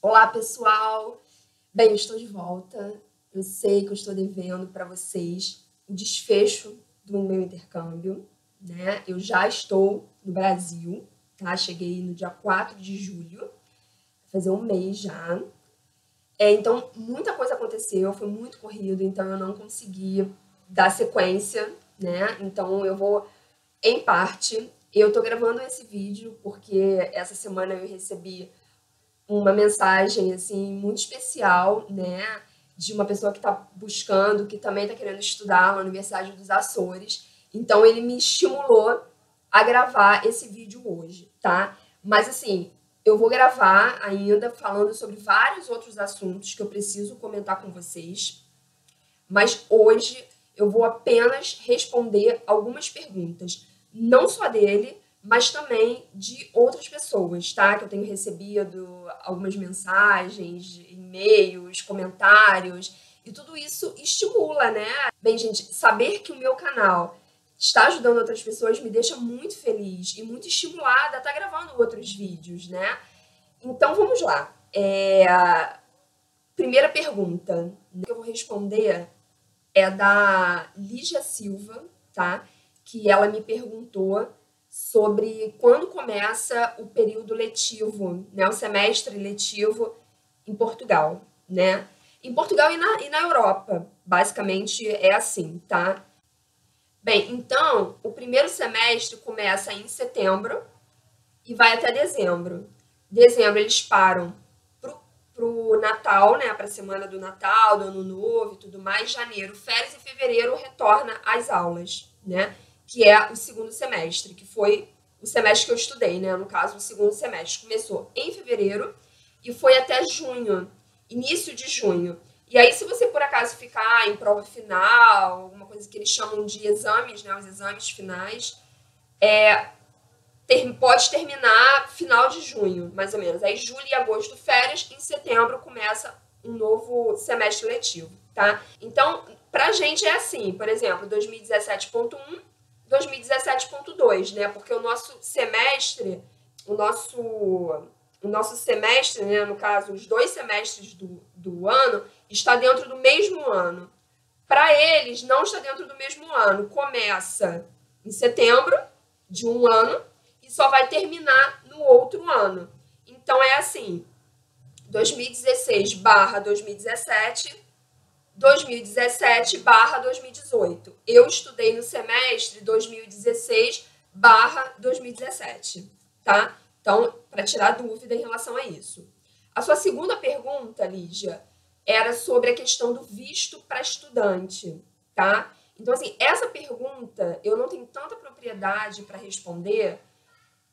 Olá, pessoal! Bem, eu estou de volta. Eu sei que eu estou devendo para vocês o desfecho do meu intercâmbio, né? Eu já estou no Brasil, tá? Cheguei no dia 4 de julho, vai fazer um mês já. Então, muita coisa aconteceu, foi muito corrido, então eu não consegui dar sequência, né? Então, eu vou em parte. Eu tô gravando esse vídeo porque essa semana eu recebi uma mensagem assim muito especial, né, de uma pessoa que está buscando, que também está querendo estudar na Universidade dos Açores. Então ele me estimulou a gravar esse vídeo hoje, tá? Mas assim, eu vou gravar ainda falando sobre vários outros assuntos que eu preciso comentar com vocês, mas hoje eu vou apenas responder algumas perguntas, não só dele, mas também de outras pessoas, tá? Que eu tenho recebido algumas mensagens, e-mails, comentários, e tudo isso estimula, né? Bem, gente, saber que o meu canal está ajudando outras pessoas me deixa muito feliz e muito estimulada a estar gravando outros vídeos, né? Então vamos lá. Primeira pergunta que eu vou responder é da Lígia Silva, tá? Que ela me perguntou sobre quando começa o período letivo, né? O semestre letivo em Portugal, né? Em Portugal e na Europa, basicamente é assim, tá? Bem, então, o primeiro semestre começa em setembro e vai até dezembro. Dezembro eles param pro Natal, né, para a semana do Natal, do Ano Novo e tudo mais. Janeiro, férias, e fevereiro retorna às aulas, né, que é o segundo semestre, que foi o semestre que eu estudei, né, no caso, o segundo semestre. Começou em fevereiro e foi até junho, início de junho. E aí, se você por acaso ficar em prova final, alguma coisa que eles chamam de exames, né, os exames finais, pode terminar final de junho, mais ou menos. Aí, julho e agosto, férias. Em setembro, começa um novo semestre letivo, tá? Então, pra gente é assim, por exemplo, 2017.1, 2017.2, né? Porque o nosso semestre, o nosso semestre, né? No caso, os dois semestres do ano, está dentro do mesmo ano. Para eles, não está dentro do mesmo ano. Começa em setembro de um ano e só vai terminar no outro ano. Então é assim, 2016/2017, 2017/2018. Eu estudei no semestre 2016/2017, tá? Então, para tirar dúvida em relação a isso. A sua segunda pergunta, Lígia, era sobre a questão do visto para estudante, tá? Então, assim, essa pergunta eu não tenho tanta propriedade para responder,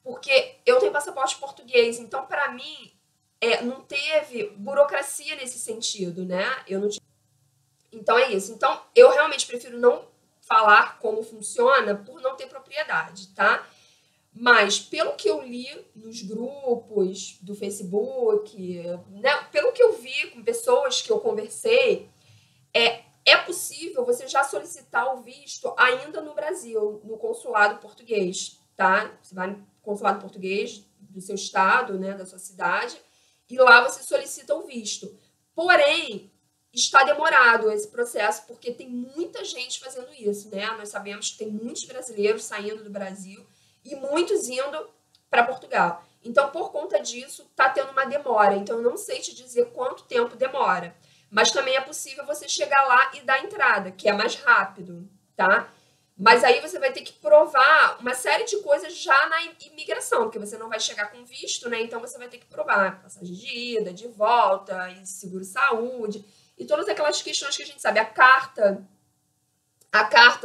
porque eu tenho passaporte português, então para mim não teve burocracia nesse sentido, né? Eu não tive... Então é isso. Então eu realmente prefiro não falar como funciona por não ter propriedade, tá? Mas pelo que eu li nos grupos do Facebook, né? Pelo que eu vi com pessoas que eu conversei, é possível você já solicitar o visto ainda no Brasil, no consulado português, tá? Você vai no consulado português do seu estado, né, da sua cidade, e lá você solicita o visto. Porém, está demorado esse processo, porque tem muita gente fazendo isso, né? Nós sabemos que tem muitos brasileiros saindo do Brasil e muitos indo para Portugal. Então, por conta disso, está tendo uma demora. Então, eu não sei te dizer quanto tempo demora. Mas também é possível você chegar lá e dar entrada, que é mais rápido, tá? Mas aí você vai ter que provar uma série de coisas já na imigração, porque você não vai chegar com visto, né? Então você vai ter que provar passagem de ida, de volta, e seguro-saúde, e todas aquelas questões que a gente sabe. A carta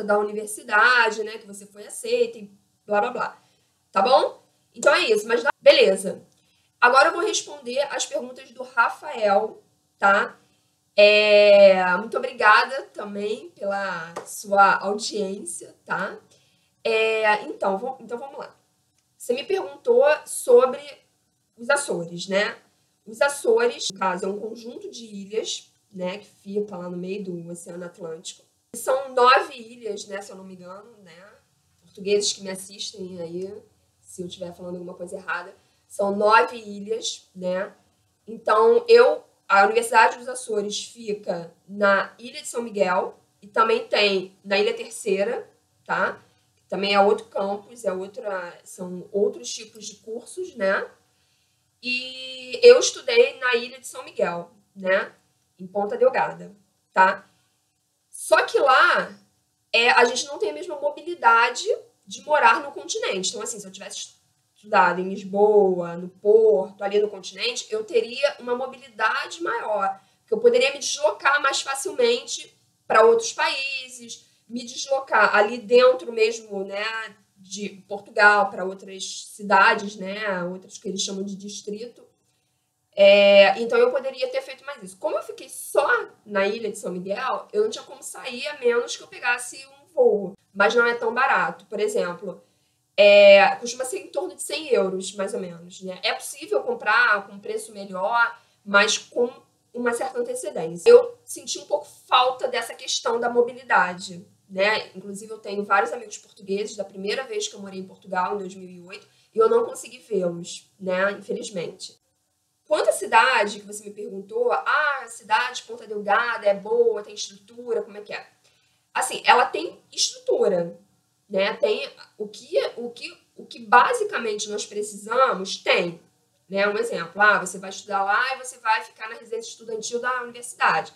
da universidade, né? Que você foi aceita e blá, blá, blá. Tá bom? Então é isso, mas beleza. Agora eu vou responder as perguntas do Rafael, tá? Muito obrigada também pela sua audiência, tá? Então vamos lá. Você me perguntou sobre os Açores, né? Os Açores, no caso, é um conjunto de ilhas, né? Que fica lá no meio do Oceano Atlântico. São 9 ilhas, né? Se eu não me engano, né? Portugueses que me assistem aí, se eu estiver falando alguma coisa errada. São 9 ilhas, né? Então, a Universidade dos Açores fica na Ilha de São Miguel e também tem na Ilha Terceira, tá? Também é outro campus, são outros tipos de cursos, né? E eu estudei na Ilha de São Miguel, né? Em Ponta Delgada, tá? Só que lá a gente não tem a mesma mobilidade de morar no continente. Então, assim, se eu tivesse estudado em Lisboa, no Porto, ali no continente, eu teria uma mobilidade maior, que eu poderia me deslocar mais facilmente para outros países, me deslocar ali dentro mesmo, né, de Portugal para outras cidades, né, outras que eles chamam de distrito. Então eu poderia ter feito mais isso. Como eu fiquei só na ilha de São Miguel, eu não tinha como sair a menos que eu pegasse um voo. Mas não é tão barato. Por exemplo, costuma ser em torno de 100 euros, mais ou menos. Né? É possível comprar com um preço melhor, mas com uma certa antecedência. Eu senti um pouco falta dessa questão da mobilidade. Né? Inclusive, eu tenho vários amigos portugueses da primeira vez que eu morei em Portugal, em 2008, e eu não consegui vê-los, né? Infelizmente. Quanto à cidade, que você me perguntou, a cidade de Ponta Delgada é boa, tem estrutura, como é que é? Assim, ela tem estrutura, né? Tem o que basicamente nós precisamos, tem. Né? Um exemplo, você vai estudar lá e você vai ficar na residência estudantil da universidade.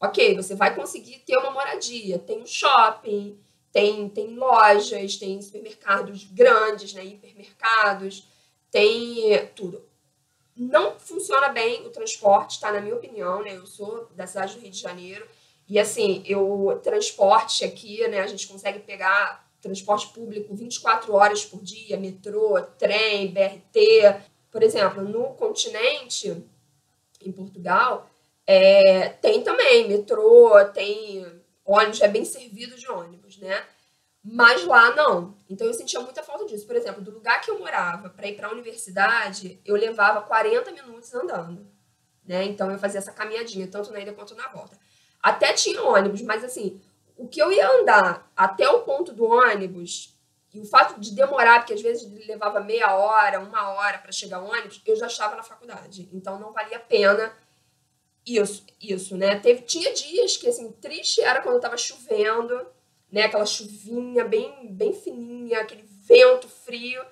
Ok, você vai conseguir ter uma moradia, tem um shopping, tem lojas, tem supermercados grandes, né? Hipermercados, tem tudo. Não funciona bem o transporte, tá? Na minha opinião, né? Eu sou da cidade do Rio de Janeiro e, assim, transporte aqui, né? A gente consegue pegar transporte público 24 horas por dia, metrô, trem, BRT. Por exemplo, no continente, em Portugal, tem também metrô, tem ônibus, é bem servido de ônibus, né? Mas lá não. Então eu sentia muita falta disso. Por exemplo, do lugar que eu morava para ir para a universidade, eu levava 40 minutos andando, né? Então eu fazia essa caminhadinha, tanto na ida quanto na volta. Até tinha ônibus, mas assim, o que eu ia andar até o ponto do ônibus, e o fato de demorar, porque às vezes levava meia hora, uma hora para chegar ao ônibus, eu já estava na faculdade. Então não valia a pena isso, né? Tinha dias que, assim, triste era quando estava chovendo, né? Aquela chuvinha bem, bem fininha, aquele vento frio,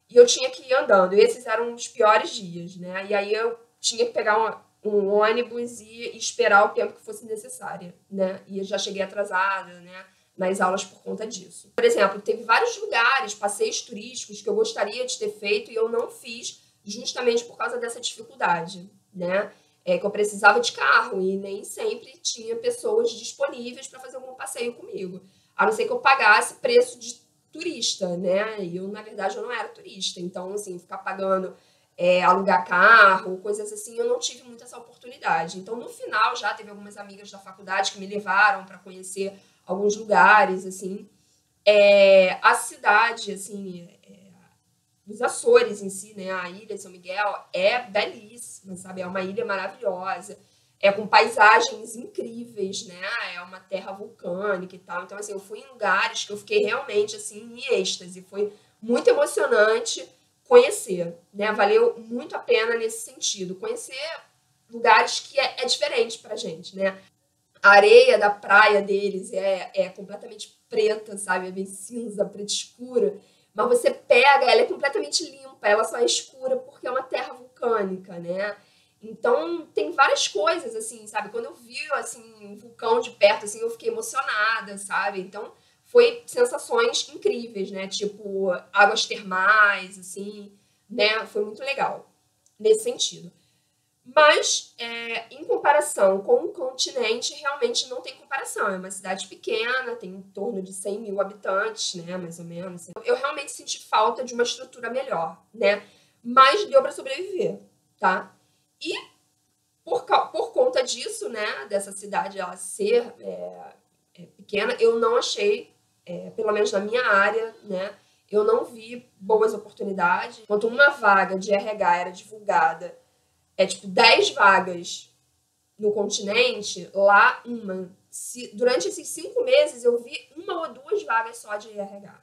e eu tinha que ir andando. E esses eram os piores dias, né? E aí eu tinha que pegar um ônibus e esperar o tempo que fosse necessário, né? E eu já cheguei atrasada, né? Nas aulas por conta disso. Por exemplo, teve vários lugares, passeios turísticos que eu gostaria de ter feito e eu não fiz justamente por causa dessa dificuldade, né? Que eu precisava de carro e nem sempre tinha pessoas disponíveis para fazer algum passeio comigo. A não ser que eu pagasse preço de turista, né? E eu, na verdade, eu não era turista. Então, assim, ficar pagando alugar carro, coisas assim, eu não tive muito essa oportunidade. Então, no final, já teve algumas amigas da faculdade que me levaram para conhecer alguns lugares, assim. A cidade, assim, os Açores em si, né? A ilha de São Miguel é belíssima, sabe? É uma ilha maravilhosa, com paisagens incríveis, né? É uma terra vulcânica e tal. Então, assim, eu fui em lugares que eu fiquei realmente, assim, em êxtase. Foi muito emocionante conhecer, né? Valeu muito a pena nesse sentido. Conhecer lugares que é diferente pra gente, né? A areia da praia deles é completamente preta, sabe? É bem cinza, preta escura. Mas você pega, ela é completamente limpa, ela só é escura porque é uma terra vulcânica, né? Então, tem várias coisas, assim, sabe? Quando eu vi, assim, um vulcão de perto, assim, eu fiquei emocionada, sabe? Então, foi sensações incríveis, né? Tipo, águas termais, assim, né? Foi muito legal nesse sentido. Mas, em comparação com o continente, realmente não tem comparação. É uma cidade pequena, tem em torno de 100 mil habitantes, né, mais ou menos. Eu realmente senti falta de uma estrutura melhor, né? Mas deu para sobreviver, tá? E por conta disso, né, dessa cidade ela ser pequena, eu não achei, pelo menos na minha área, né, eu não vi boas oportunidades. Enquanto uma vaga de RH era divulgada, tipo 10 vagas no continente, lá uma. Durante esses 5 meses eu vi uma ou duas vagas só de RH.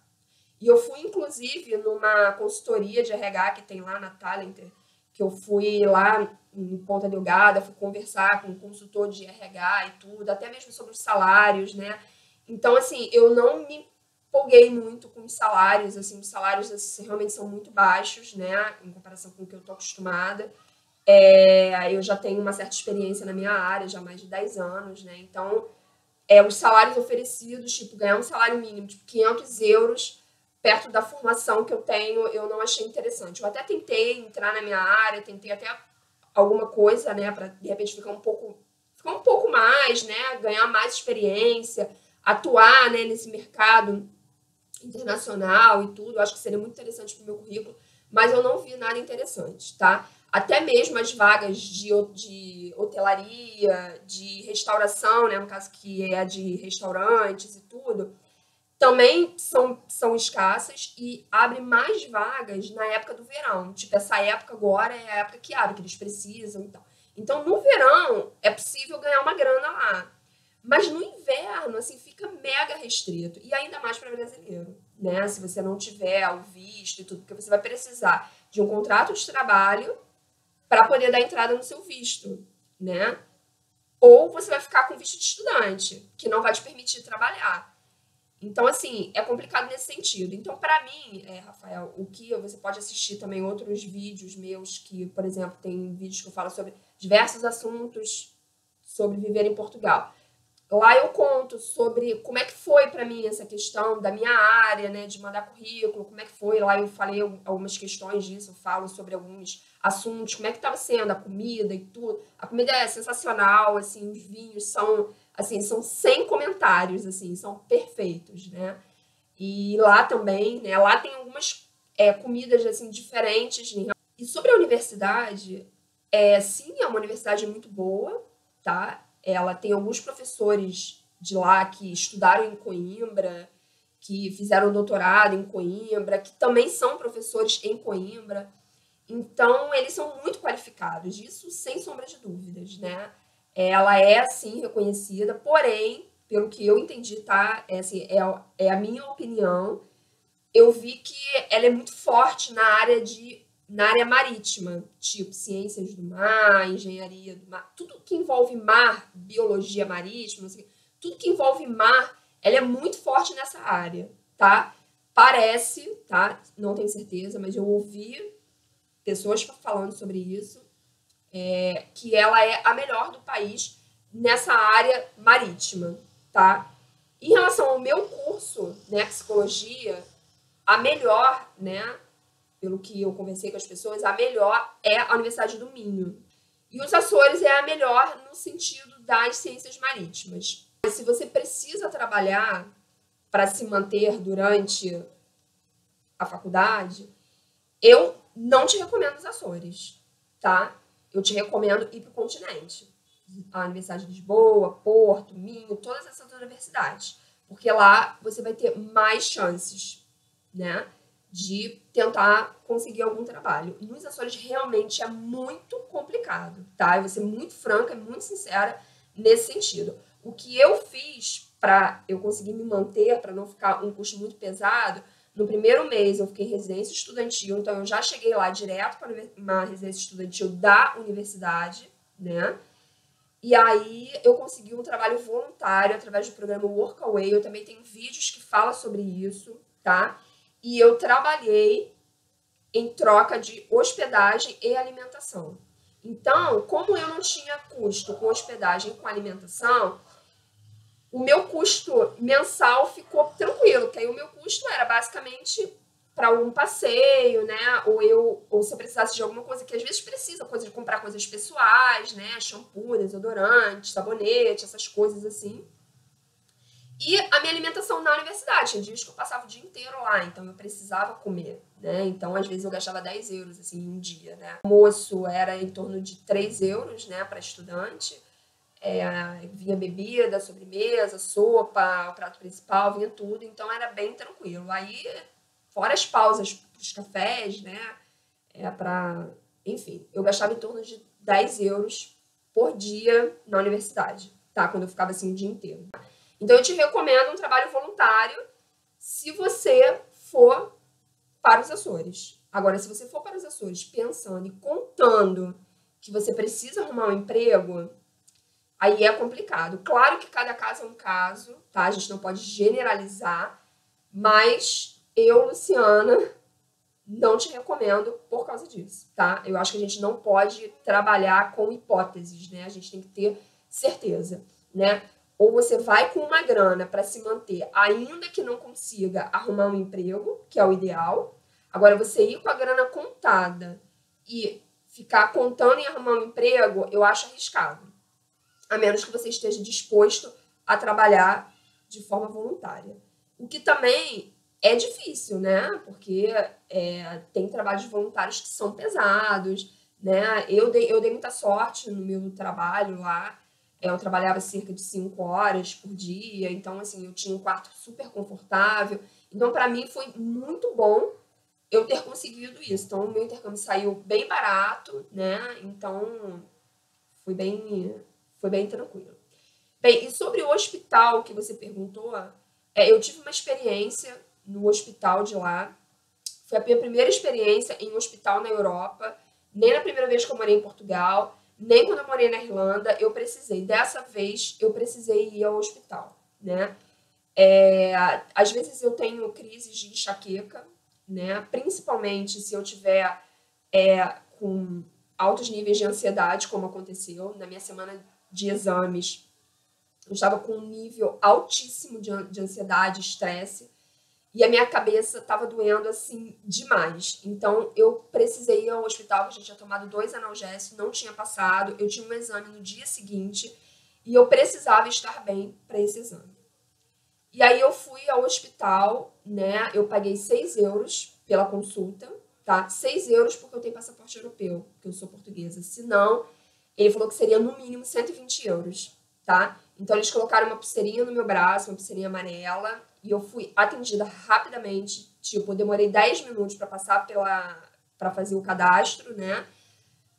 E eu fui, inclusive, numa consultoria de RH que tem lá na Talenter, que eu fui lá em Ponta Delgada, fui conversar com um consultor de RH e tudo, até mesmo sobre os salários, né? Então, assim, eu não me empolguei muito com os salários, assim, os salários assim, realmente são muito baixos, né, em comparação com o que eu tô acostumada. Eu já tenho uma certa experiência na minha área, já há mais de 10 anos, né, então, os salários oferecidos, tipo, ganhar um salário mínimo, tipo, 500 euros, perto da formação que eu tenho, eu não achei interessante. Eu até tentei entrar na minha área, tentei até alguma coisa, né, para de repente ficar um pouco mais, né, ganhar mais experiência, atuar, né, nesse mercado internacional e tudo. Eu acho que seria muito interessante para o meu currículo, mas eu não vi nada interessante, tá? Até mesmo as vagas de hotelaria, de restauração, né, no caso que é de restaurantes e tudo, também são escassas e abre mais vagas na época do verão. Tipo, essa época agora é a época que abre, que eles precisam e tal. Então, no verão, é possível ganhar uma grana lá. Mas no inverno, assim, fica mega restrito. E ainda mais para brasileiro, né? Se você não tiver o visto e tudo, porque você vai precisar de um contrato de trabalho para poder dar entrada no seu visto, né? Ou você vai ficar com visto de estudante, que não vai te permitir trabalhar. Então, assim, é complicado nesse sentido. Então, para mim, Rafael, o que você pode assistir também outros vídeos meus que, por exemplo, tem vídeos que eu falo sobre diversos assuntos sobre viver em Portugal. Lá eu conto sobre como é que foi para mim essa questão da minha área, né, de mandar currículo, como é que foi. Lá eu falei algumas questões disso, eu falo sobre alguns assuntos, como é que estava sendo a comida e tudo. A comida é sensacional, assim, os vinhos são, assim, são sem comentários, assim, são perfeitos, né? E lá também, né, lá tem algumas comidas, assim, diferentes. Né? E sobre a universidade, sim, é uma universidade muito boa, tá? Ela tem alguns professores de lá que estudaram em Coimbra, que fizeram doutorado em Coimbra, que também são professores em Coimbra. Então, eles são muito qualificados, isso sem sombra de dúvidas, né? Ela é, sim, reconhecida, porém, pelo que eu entendi, tá? Assim, é a minha opinião, eu vi que ela é muito forte na área marítima, tipo ciências do mar, engenharia do mar, tudo que envolve mar, biologia marítima, não sei, tudo que envolve mar, ela é muito forte nessa área, tá? Parece, tá? Não tenho certeza, mas eu ouvi pessoas falando sobre isso, que ela é a melhor do país nessa área marítima, tá? Em relação ao meu curso, né, psicologia, a melhor, né, pelo que eu conversei com as pessoas, a melhor é a Universidade do Minho. E os Açores é a melhor no sentido das ciências marítimas. Se você precisa trabalhar para se manter durante a faculdade, eu não te recomendo os Açores, tá? Eu te recomendo ir para o continente. A Universidade de Lisboa, Porto, Minho, todas essas universidades. Porque lá você vai ter mais chances, né, de tentar conseguir algum trabalho. Nos Açores realmente é muito complicado, tá? Eu vou ser muito franca e muito sincera nesse sentido. O que eu fiz para eu conseguir me manter, para não ficar um custo muito pesado, no primeiro mês eu fiquei em residência estudantil, então eu já cheguei lá direto para uma residência estudantil da universidade, né? E aí eu consegui um trabalho voluntário através do programa Workaway. Eu também tenho vídeos que falam sobre isso, tá? E eu trabalhei em troca de hospedagem e alimentação. Então, como eu não tinha custo com hospedagem e com alimentação, o meu custo mensal ficou tranquilo, porque aí o meu custo era basicamente para algum passeio, né? Ou se eu precisasse de alguma coisa, que às vezes precisa, coisa de comprar coisas pessoais, né? Shampoo, desodorante, sabonete, essas coisas assim. E a minha alimentação na universidade, tinha dias que eu passava o dia inteiro lá, então eu precisava comer, né? Então, às vezes, eu gastava 10 euros, assim, em um dia, né? O almoço era em torno de 3 euros, né, para estudante. Vinha bebida, sobremesa, sopa, o prato principal, vinha tudo, então era bem tranquilo. Aí, fora as pausas para os cafés, né, enfim, eu gastava em torno de 10 euros por dia na universidade, tá? Quando eu ficava assim o dia inteiro. Então, eu te recomendo um trabalho voluntário se você for para os Açores. Agora, se você for para os Açores pensando e contando que você precisa arrumar um emprego, aí é complicado. Claro que cada caso é um caso, tá? A gente não pode generalizar, mas eu, Luciana, não te recomendo por causa disso, tá? Eu acho que a gente não pode trabalhar com hipóteses, né? A gente tem que ter certeza, né? Ou você vai com uma grana para se manter, ainda que não consiga arrumar um emprego, que é o ideal. Agora, você ir com a grana contada e ficar contando em arrumar um emprego, eu acho arriscado. A menos que você esteja disposto a trabalhar de forma voluntária. O que também é difícil, né? Porque tem trabalhos voluntários que são pesados, né? Eu dei muita sorte no meu trabalho lá. Eu trabalhava cerca de 5 horas por dia, então, assim, eu tinha um quarto super confortável. Então, para mim, foi muito bom eu ter conseguido isso. Então, o meu intercâmbio saiu bem barato, né? Então, foi bem tranquilo. Bem, e sobre o hospital que você perguntou, eu tive uma experiência no hospital de lá. Foi a minha primeira experiência em um hospital na Europa. Nem na primeira vez que eu morei em Portugal, nem quando eu morei na Irlanda, eu precisei. Dessa vez, eu precisei ir ao hospital, né? Às vezes eu tenho crises de enxaqueca, né? Principalmente se eu tiver com altos níveis de ansiedade, como aconteceu na minha semana de exames. Eu estava com um nível altíssimo de ansiedade, estresse, e a minha cabeça estava doendo, assim, demais. Então, eu precisei ir ao hospital, que a gente tinha tomado 2 analgésicos, não tinha passado, eu tinha um exame no dia seguinte, e eu precisava estar bem para esse exame. E aí, eu fui ao hospital, né, eu paguei 6 euros pela consulta, tá? 6 euros porque eu tenho passaporte europeu, porque eu sou portuguesa. Se não, ele falou que seria no mínimo 120 euros, tá? Então, eles colocaram uma pulseirinha no meu braço, uma pulseirinha amarela, e eu fui atendida rapidamente. Tipo, eu demorei 10 minutos para passar para fazer o cadastro, né?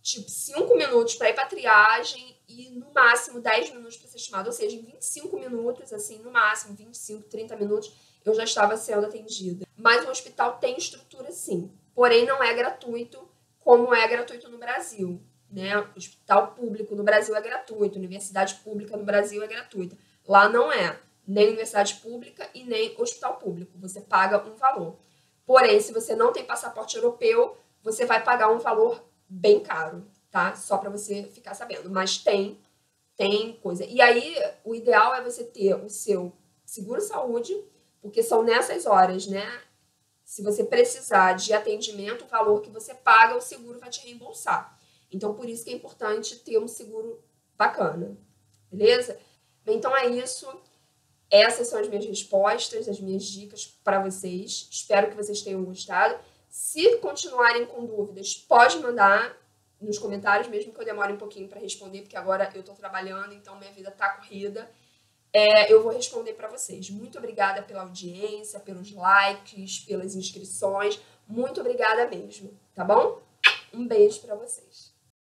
Tipo, 5 minutos para ir para triagem e no máximo 10 minutos para ser chamado. Ou seja, em 25 minutos, assim, no máximo 25, 30 minutos, eu já estava sendo atendida. Mas o hospital tem estrutura, sim. Porém, não é gratuito como é gratuito no Brasil, né? O hospital público no Brasil é gratuito, universidade pública no Brasil é gratuita. Lá não é, nem universidade pública e nem hospital público. Você paga um valor. Porém, se você não tem passaporte europeu, você vai pagar um valor bem caro, tá? Só para você ficar sabendo. Mas tem coisa. E aí, o ideal é você ter o seu seguro-saúde, porque são nessas horas, né? Se você precisar de atendimento, o valor que você paga, o seguro vai te reembolsar. Então, por isso que é importante ter um seguro bacana, beleza? Então, é isso. Essas são as minhas respostas, as minhas dicas para vocês. Espero que vocês tenham gostado. Se continuarem com dúvidas, pode mandar nos comentários, mesmo que eu demore um pouquinho para responder, porque agora eu estou trabalhando, então minha vida está corrida. Eu vou responder para vocês. Muito obrigada pela audiência, pelos likes, pelas inscrições. Muito obrigada mesmo, tá bom? Um beijo para vocês.